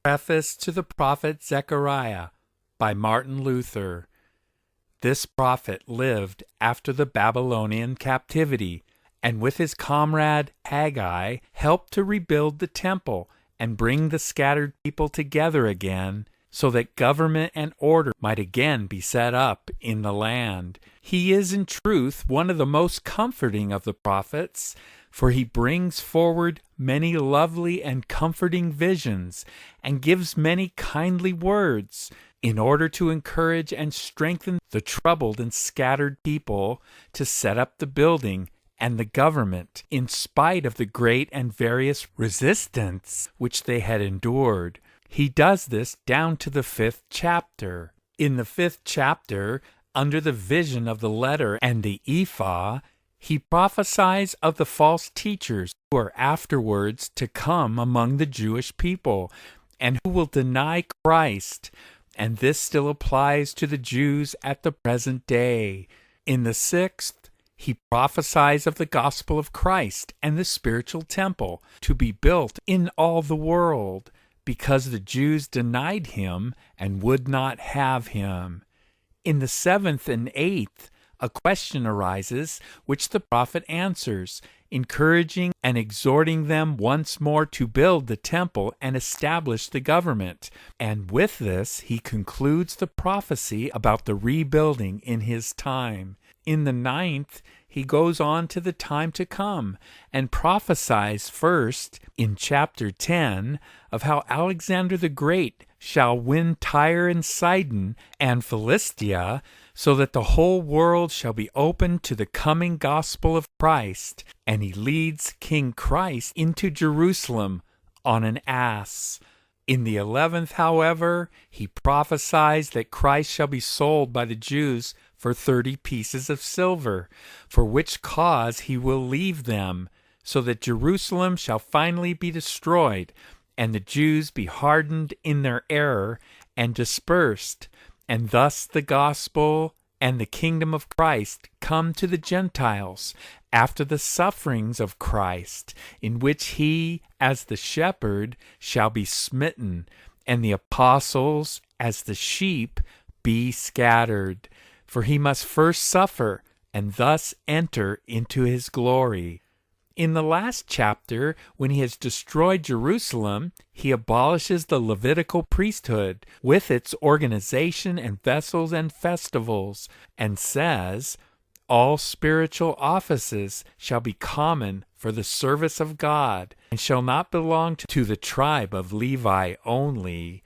Preface to the Prophet Zechariah by Martin Luther. This prophet lived after the Babylonian captivity, and with his comrade Haggai helped to rebuild the temple and bring the scattered people together again, so that government and order might again be set up in the land. He is in truth one of the most comforting of the prophets, for he brings forward many lovely and comforting visions, and gives many kindly words, in order to encourage and strengthen the troubled and scattered people to set up the building and the government, in spite of the great and various resistance which they had endured. He does this down to the 5th chapter. In the 5th chapter, under the vision of the letter and the ephah, he prophesies of the false teachers who are afterwards to come among the Jewish people, and who will deny Christ, and this still applies to the Jews at the present day. In the 6th, he prophesies of the gospel of Christ and the spiritual temple to be built in all the world, because the Jews denied him and would not have him. In the 7th and 8th, a question arises, which the prophet answers, encouraging and exhorting them once more to build the temple and establish the government. And with this, he concludes the prophecy about the rebuilding in his time. In the 9th, he goes on to the time to come, and prophesies first, in chapter 10, of how Alexander the Great shall win Tyre and Sidon and Philistia, so that the whole world shall be open to the coming gospel of Christ, and he leads King Christ into Jerusalem on an ass. In the 11th, however, he prophesies that Christ shall be sold by the Jews for 30 pieces of silver, for which cause he will leave them, so that Jerusalem shall finally be destroyed, and the Jews be hardened in their error and dispersed, and thus the gospel and the kingdom of Christ come to the Gentiles after the sufferings of Christ, in which he, as the shepherd, shall be smitten, and the apostles, as the sheep, be scattered. For he must first suffer, and thus enter into his glory. In the last chapter, when he has destroyed Jerusalem, he abolishes the Levitical priesthood with its organization and vessels and festivals, and says, all spiritual offices shall be common for the service of God, and shall not belong to the tribe of Levi only.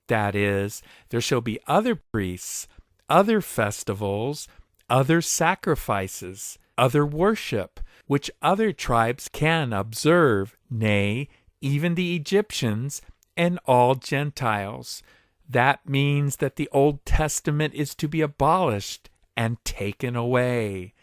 That is, there shall be other priests, other festivals, other sacrifices, other worship, which other tribes can observe, nay, even the Egyptians and all Gentiles. That means that the Old Testament is to be abolished and taken away.